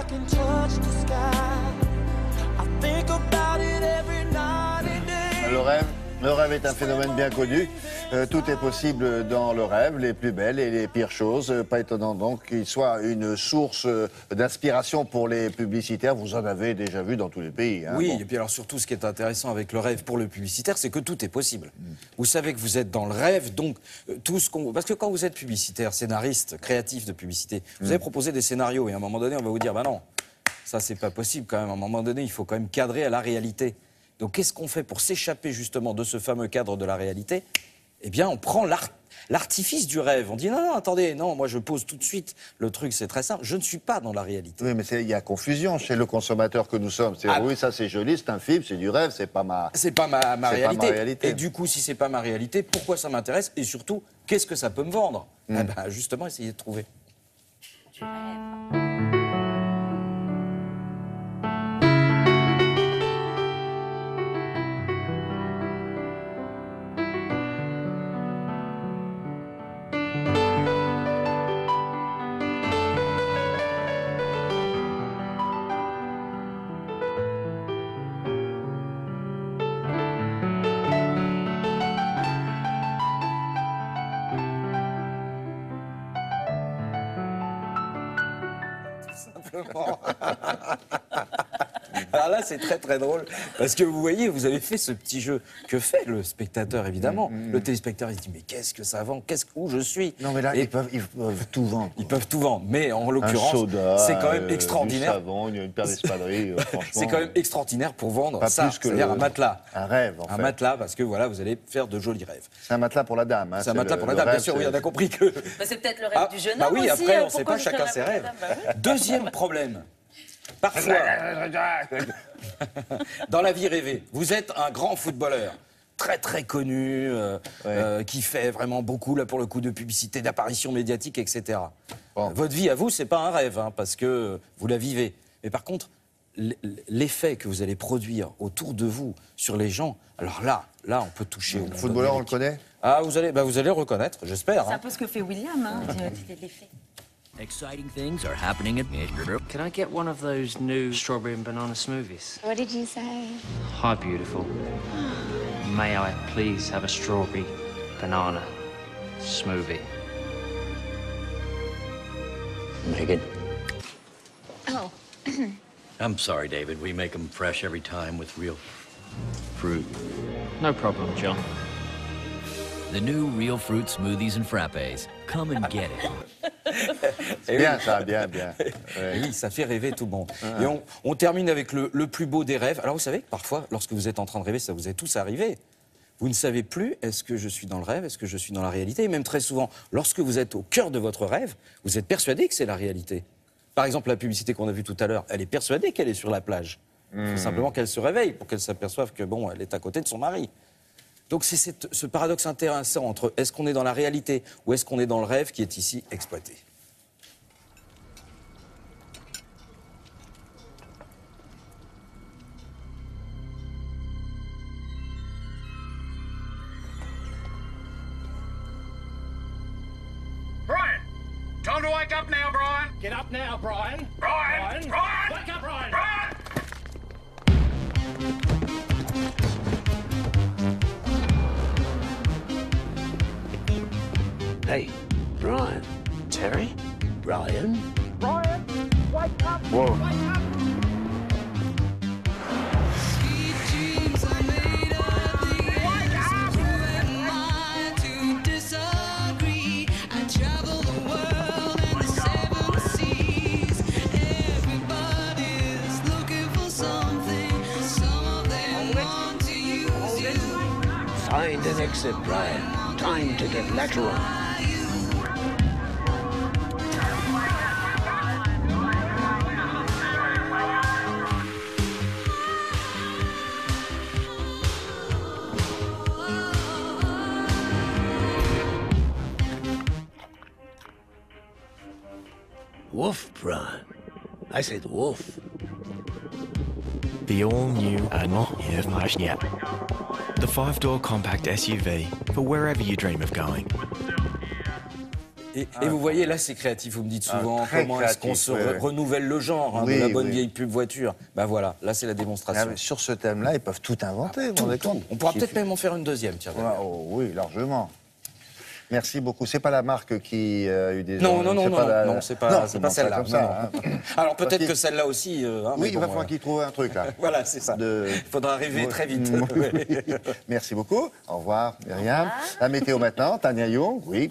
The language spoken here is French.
I can touch the sky. I think about it every night and day. Le rêve est un phénomène bien connu. Tout est possible dans le rêve, les plus belles et les pires choses. Pas étonnant donc qu'il soit une source d'inspiration pour les publicitaires. Vous en avez déjà vu dans tous les pays. Hein, oui, bon. et puis alors surtout ce qui est intéressant avec le rêve pour le publicitaire, c'est que tout est possible. Vous savez que vous êtes dans le rêve, donc tout ce qu'on... Parce que quand vous êtes publicitaire, scénariste, créatif de publicité, vous avez proposé des scénarios et à un moment donné, on va vous dire, bah non, ça c'est pas possible quand même. À un moment donné, il faut quand même cadrer à la réalité. Donc qu'est-ce qu'on fait pour s'échapper justement de ce fameux cadre de la réalité? Eh bien, on prend l'artifice du rêve. On dit non, non, attendez, non, moi je pose tout de suite. Le truc, c'est très simple. Je ne suis pas dans la réalité. Oui, mais il y a confusion chez le consommateur que nous sommes. Oui, ça c'est joli, c'est un film, c'est du rêve, c'est pas ma... C'est pas ma réalité. Pas ma réalité. Et du coup, si c'est pas ma réalité, pourquoi ça m'intéresse? Et surtout, qu'est-ce que ça peut me vendre? Eh ben, justement, essayez de trouver. Simplement. Alors là, c'est très très drôle, parce que vous voyez, vous avez fait ce petit jeu. Que fait le spectateur, évidemment? Le téléspectateur, il se dit, mais qu'est-ce que ça vend? Où je suis? Non, mais là, ils peuvent tout vendre. Ils peuvent tout vendre, mais en l'occurrence, c'est quand même extraordinaire. Du savon, une paire d'espadrilles, franchement. C'est quand même extraordinaire pour vendre Pas ça, plus que c'est-à-dire un matelas. Un rêve, en fait. Un matelas, parce que voilà, vous allez faire de jolis rêves. C'est un matelas pour la dame. Hein, c'est un matelas pour la dame, bien sûr, oui, on a compris que... Bah, c'est peut-être le rêve du jeune homme oui, aussi. après, on ne sait pas, chacun ses rêves. Deuxième problème. Parfois, dans la vie rêvée, vous êtes un grand footballeur, très très connu, qui fait vraiment beaucoup, là, pour le coup, de publicité, d'apparition médiatique, etc. Bon. Votre vie, à vous, c'est pas un rêve, hein, parce que vous la vivez. Mais par contre, l'effet que vous allez produire autour de vous, sur les gens, alors là, on peut toucher au monde. Le footballeur, on le connaît? Ah, vous allez le reconnaître, j'espère. C'est un peu ce que fait William, hein, l'effet. Exciting things are happening at Mr. Can I get one of those new strawberry and banana smoothies? What did you say? Hi, beautiful. May I please have a strawberry banana smoothie? Megan. Oh. I'm sorry, David. We make them fresh every time with real fruit. No problem, John. The new Real Fruit Smoothies and Frappes. Come and get it. C'est bien ça, bien. Ouais. Oui, ça fait rêver tout le monde. Et on termine avec le plus beau des rêves. Alors vous savez que parfois, lorsque vous êtes en train de rêver, ça vous est tous arrivé. Vous ne savez plus, est-ce que je suis dans le rêve, est-ce que je suis dans la réalité? Et même très souvent, lorsque vous êtes au cœur de votre rêve, vous êtes persuadé que c'est la réalité. Par exemple, la publicité qu'on a vue tout à l'heure, elle est persuadée qu'elle est sur la plage. Il faut simplement qu'elle se réveille pour qu'elle s'aperçoive que, bon, elle est à côté de son mari. Donc c'est ce paradoxe intéressant entre est-ce qu'on est dans la réalité ou est-ce qu'on est dans le rêve qui est ici exploité. Brian! Time to wake up now, Brian! Get up now, Brian. Brian! Brian! Wake up, Brian. Brian! Hey, Brian. Terry? Brian? Brian! Wake up! Whoa. Wake up! Find an exit, Brian. Time to get lateral. Woof, Brian. I said woof. The all-new yet. The 5-door compact SUV for wherever you dream of going. Et vous voyez, là, c'est créatif. Vous me dites souvent très comment est-ce qu'on se créatif, oui. renouvelle le genre Oui, de la bonne oui. vieille pub voiture. Ben voilà, là, c'est la Ah, démonstration. mais sur ce thème-là, ils peuvent tout inventer, vous vous rendez compte? On pourra peut-être même en faire une deuxième, tiens. Ah, oh, oui, largement. Merci beaucoup. C'est pas la marque qui a eu des... Non, non, non, c'est non, pas la- non, c'est pas celle-là. Comme ça, non, hein. non. Alors peut-être Parce que celle-là aussi. Oui, mais il bon, va falloir qu'il trouve un truc, là. Voilà, c'est ça. De- Il faudra rêver très vite. Merci beaucoup. Au revoir, Myriam. La météo maintenant, Tania Young, oui.